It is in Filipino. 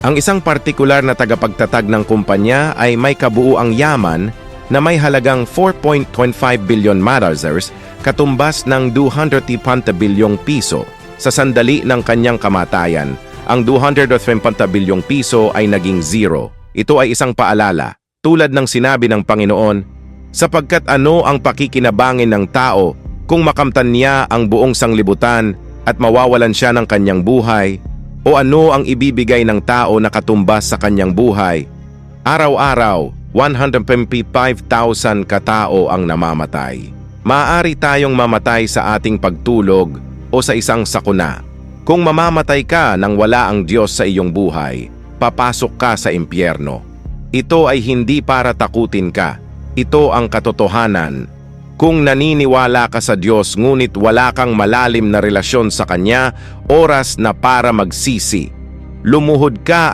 Ang isang partikular na tagapagtatag ng kumpanya ay may kabuuang yaman na may halagang 4.25 billion marazers, katumbas ng 250 bilyong piso. Sa sandali ng kanyang kamatayan, ang 250 bilyong piso ay naging zero. Ito ay isang paalala, tulad ng sinabi ng Panginoon, sapagkat ano ang pakikinabangin ng tao kung makamtan niya ang buong sanglibutan at mawawalan siya ng kanyang buhay, o ano ang ibibigay ng tao na katumbas sa kanyang buhay? Araw-araw, 155,000 katao ang namamatay. Maaari tayong mamatay sa ating pagtulog o sa isang sakuna. Kung mamamatay ka nang wala ang Diyos sa iyong buhay, papasok ka sa impyerno. Ito ay hindi para takutin ka. Ito ang katotohanan. Kung naniniwala ka sa Diyos ngunit wala kang malalim na relasyon sa Kanya, oras na para magsisi. Lumuhod ka